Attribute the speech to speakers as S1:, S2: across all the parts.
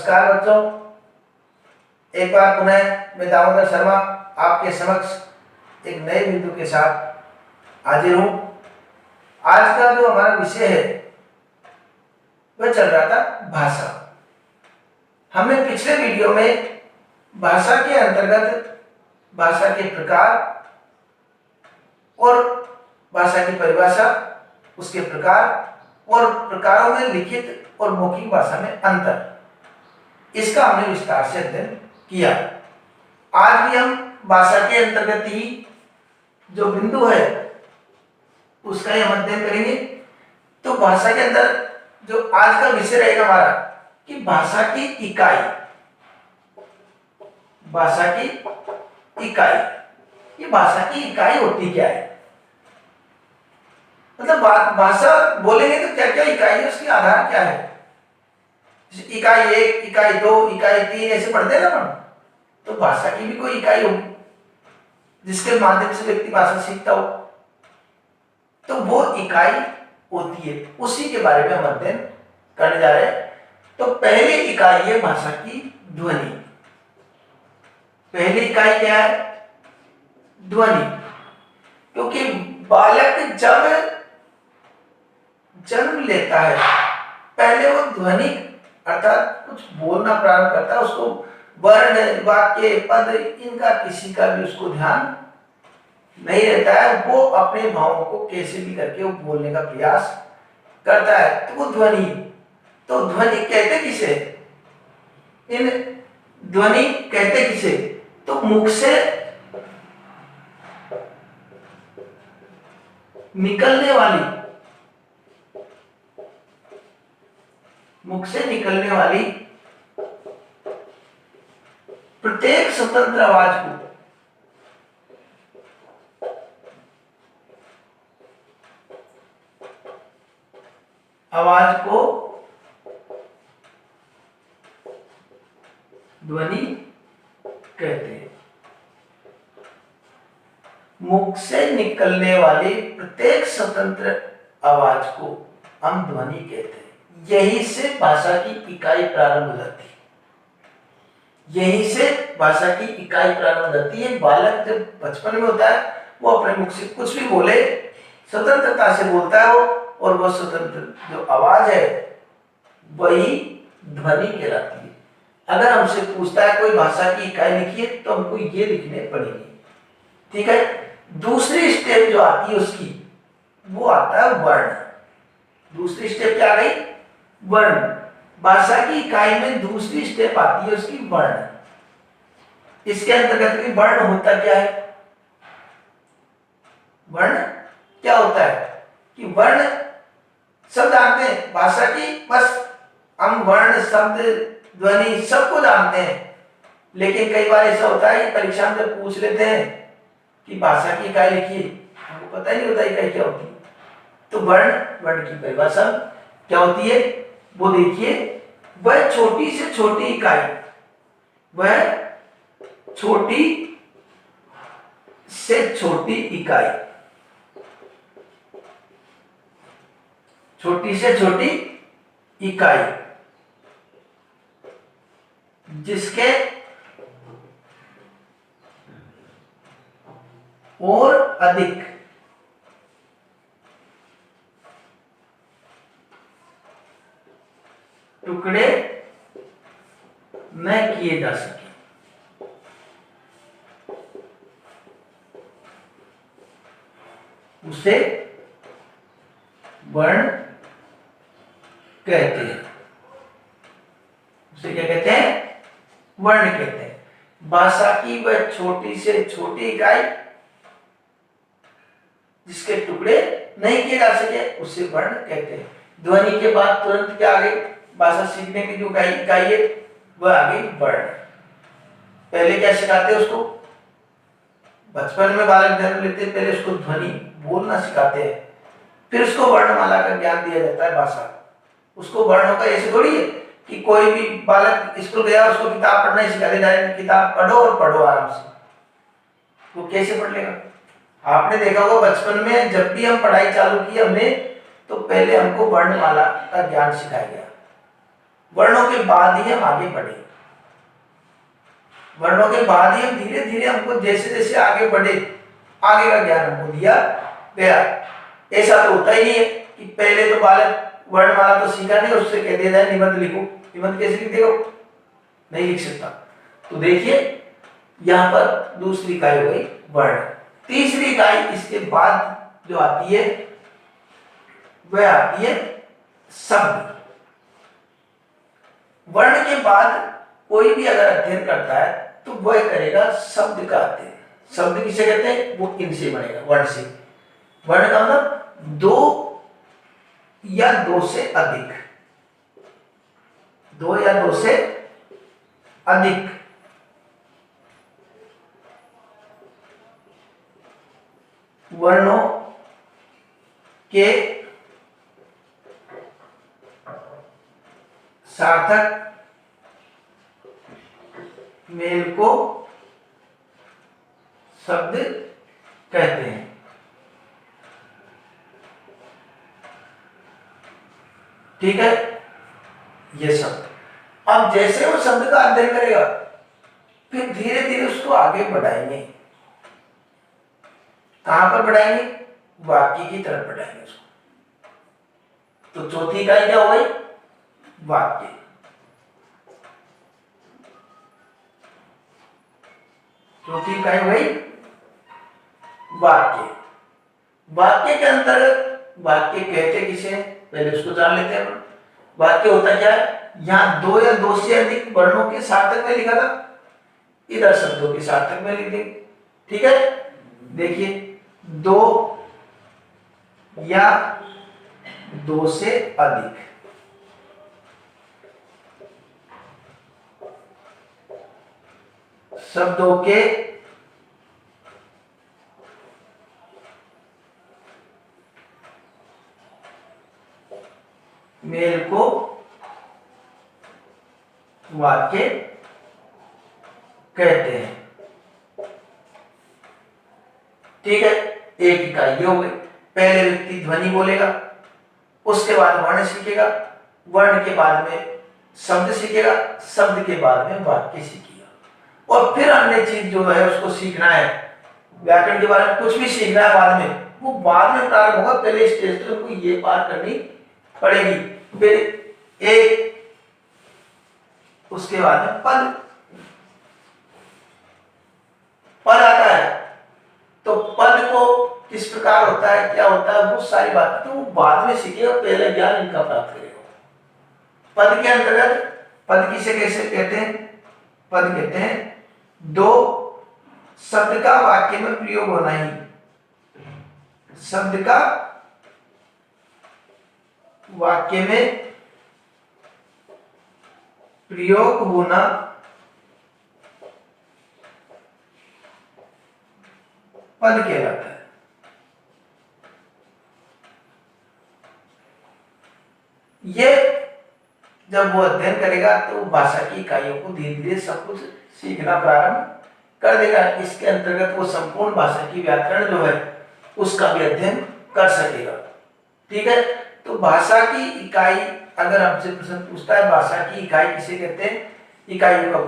S1: नमस्कार बच्चों, एक बार पुनः मैं दामोदर शर्मा आपके समक्ष एक नए बिंदु के साथ हाजिर हूँ। आज का जो हमारा विषय है वह चल रहा था भाषा। हमने पिछले वीडियो में भाषा के अंतर्गत भाषा के प्रकार और भाषा की परिभाषा, उसके प्रकार और प्रकारों में लिखित और मौखिक भाषा में अंतर, इसका हमने विस्तार से अध्ययन किया। आज भी हम भाषा के अंतर्गत ही जो बिंदु है उसका ही हम अध्ययन करेंगे। तो भाषा के अंदर जो आज का विषय रहेगा हमारा कि भाषा की इकाई, भाषा की इकाई, ये भाषा की इकाई होती क्या है, मतलब भाषा बोलेंगे तो क्या क्या इकाई है, उसकी आधार क्या है। इकाई 1, इकाई 2, इकाई 3 ऐसे पढ़ते हैं ना अपन। तो भाषा की भी कोई इकाई होगी जिसके माध्यम से व्यक्ति भाषा सीखता हो, तो वो इकाई होती है, उसी के बारे में हम अध्ययन करने जा रहे हैं। तो पहली इकाई है भाषा की ध्वनि। पहली इकाई क्या है? ध्वनि। क्योंकि बालक जब जन्म लेता है पहले वो ध्वनि अर्थात कुछ बोलना प्रारंभ करता है, उसको वर्ण, वाक्य, पद इनका किसी का भी उसको ध्यान नहीं रहता है। वो अपने भावों को कैसे भी करके वो बोलने का प्रयास करता है, तो वो ध्वनि। तो ध्वनि कहते किसे? इन ध्वनि कहते किसे? तो मुख से निकलने वाली, मुख से निकलने वाली प्रत्येक स्वतंत्र आवाज को ध्वनि कहते हैं। मुख से निकलने वाली प्रत्येक स्वतंत्र आवाज को हम ध्वनि कहते हैं। यही से भाषा की इकाई प्रारंभ हो जाती है। यही से भाषा की इकाई प्रारंभ हो जाती है। बालक जब बचपन में होता है वो अपने मुख से कुछ भी बोले, स्वतंत्रता से बोलता है वो, और वो स्वतंत्र जो आवाज है वही ध्वनि कहलाती है। अगर हमसे पूछता है कोई भाषा की इकाई लिखिए तो हमको ये लिखने पड़ेगी, ठीक है। दूसरी स्टेप जो आती है उसकी, वो आता है वर्ण। दूसरी स्टेप क्या आ गई? वर्ण। भाषा की इकाई में दूसरी स्टेप आती है उसकी वर्ण। इसके अंतर्गत भी वर्ण होता क्या है? वर्ण क्या होता है कि वर्ण शब्द जानते हैं भाषा की, बस हम वर्ण, शब्द, ध्वनि सबको जानते हैं। लेकिन कई बार ऐसा होता है कि परीक्षा में जब पूछ लेते हैं कि भाषा की इकाई लिखिए, हमको पता ही नहीं होता इकाई क्या होती है। तो वर्ण, वर्ण की परिभाषा क्या होती है वो देखिए। वह छोटी से छोटी इकाई, वह छोटी से छोटी इकाई, छोटी से छोटी इकाई जिसके और अधिक टुकड़े न किए जा सके, उसे वर्ण कहते हैं। उसे क्या कहते हैं? वर्ण कहते हैं। भाषा की वह छोटी से छोटी इकाई जिसके टुकड़े नहीं किए जा सके उसे वर्ण कहते हैं। ध्वनि के बाद तुरंत क्या आ गई? भाषा सीखने की जो इकाई है वह आ गई वर्ण। पहले क्या सिखाते हैं उसको? बचपन में बालक जन्म लेते हैं, पहले उसको ध्वनि बोलना सिखाते हैं, फिर उसको वर्णमाला का ज्ञान दिया जाता है भाषा। उसको वर्णों का ऐसे थोड़ी है कि कोई भी बालक स्कूल गया उसको किताब पढ़ना ही सिखा देना है, किताब पढ़ो और पढ़ो आराम से। वो कैसे पढ़ लेगा? आपने देखा होगा बचपन में जब भी हम पढ़ाई चालू की हमने, तो पहले हमको वर्णमाला का ज्ञान सिखाया गया। वर्णों के बाद ही हम आगे बढ़े, वर्णों के बाद ही हम धीरे धीरे, हमको जैसे जैसे आगे बढ़े आगे का ज्ञान हमको दिया गया। ऐसा तो होता ही नहीं है कि पहले तो बालक वर्णमाला तो सीखा नहीं, उससे कह दिया जाए निबंध लिखो, निबंध कैसे लिख देगा, नहीं लिख सकता। तो देखिए यहां पर दूसरी इकाई हो गई वर्ण। तीसरी इकाई इसके बाद जो आती है वह आती है शब्द। वर्ण के बाद कोई भी अगर अध्ययन करता है तो वह करेगा शब्द का अध्ययन। शब्द किसे कहते हैं, वो इनसे बनेगा, वर्ण से। वर्ण का मतलब दो या दो से अधिक, दो या दो से अधिक वर्णों के सार्थक मेल को शब्द कहते हैं। ठीक है, ये शब्द। अब जैसे वो शब्द का अध्ययन करेगा फिर धीरे धीरे उसको आगे बढ़ाएंगे। कहां पर बढ़ाएंगे, वाक्य की तरफ बढ़ाएंगे उसको। तो चौथी इकाई क्या हो गई, वाक्य। चौथी इकाई हो गई वाक्य। वाक्य के अंतर्गत वाक्य कहते किसे, पहले उसको जान लेते हैं। वाक्य होता क्या है, यहां दो या दो से अधिक वर्णों के सार्थक में लिखा था, इधर शब्दों के सार्थक में लिख देंगे। ठीक है, देखिए दो या दो से अधिक शब्दों के मेल को वाक्य कहते हैं। ठीक है, एक इकाई ये हो गई। पहले व्यक्ति ध्वनि बोलेगा, उसके बाद वर्ण सीखेगा, वर्ण के बाद में शब्द सीखेगा, शब्द के बाद में वाक्य सीखेगा। और फिर अन्य चीज जो है उसको सीखना है, व्याकरण के बारे में कुछ भी सीखना है बाद में, वो बाद में प्रारंभ होगा। पहले स्टेज तो उनको ये पार करनी पड़ेगी। फिर एक, उसके बाद में पद, पद आता है। तो पद को किस प्रकार होता है, क्या होता है, वो सारी बातें तो वो बाद में सीखेगा, पहले ज्ञान इनका प्राप्त करेगा। पद के अंतर्गत पद किसे कैसे कहते हैं, पद कहते हैं दो शब्द का वाक्य में प्रयोग होना ही, शब्द का वाक्य में प्रयोग होना पद कहलाता है। ये जब वो अध्ययन करेगा तो भाषा की इकाइयों को धीरे धीरे सब कुछ सीखना प्रारंभ कर देगा। इसके अंतर्गत वो संपूर्ण भाषा की व्याकरण जो है उसका भी अध्ययन कर सकेगा। ठीक है, तो भाषा की इकाई, अगर हमसे प्रश्न पूछता है भाषा की इकाई किसे कहते हैं, इकाइयों का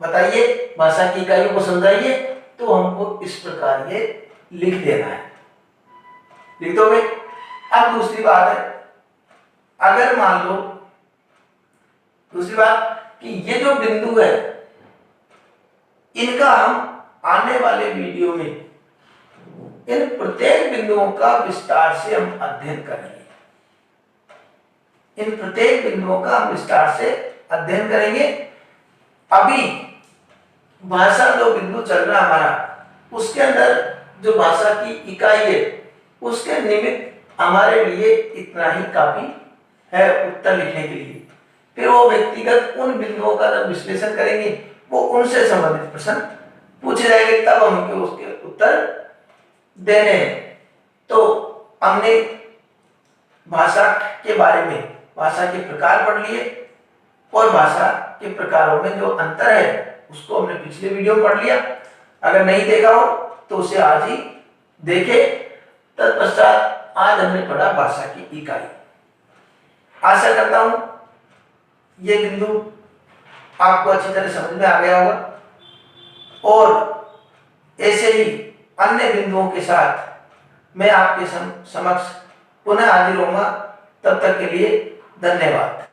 S1: बताइए, भाषा की इकाइयों को समझाइए, तो हमको इस प्रकार ये लिख देना है। लिख दोगे। अब दूसरी बात है, अगर मान लो दूसरी बात कि ये जो बिंदु है इनका हम आने वाले वीडियो में इन प्रत्येक बिंदुओं का विस्तार से हम अध्ययन करेंगे। इन प्रत्येक बिंदुओं का हम विस्तार से अध्ययन करेंगे। अभी भाषा जो बिंदु चल रहा हमारा, उसके अंदर जो भाषा की इकाई है उसके निमित्त हमारे लिए इतना ही काफी है उत्तर लिखने के लिए। फिर वो व्यक्तिगत उन बिंदुओं का जब विश्लेषण करेंगे, वो उनसे संबंधित प्रश्न पूछे जाएंगे, तब हमको उसके उत्तर देने हैं। तो हमने भाषा के बारे में, भाषा के प्रकार पढ़ लिए और भाषा के प्रकारों में जो अंतर है उसको हमने पिछले वीडियो में पढ़ लिया। अगर नहीं देखा हो तो उसे आज ही देखे। तत्पश्चात आज हमने पढ़ा भाषा की इकाई। आशा करता हूं ये बिंदु आपको अच्छी तरह समझ में आ गया होगा और ऐसे ही अन्य बिंदुओं के साथ मैं आपके समक्ष पुनः हाजिर होऊंगा। तब तक के लिए धन्यवाद।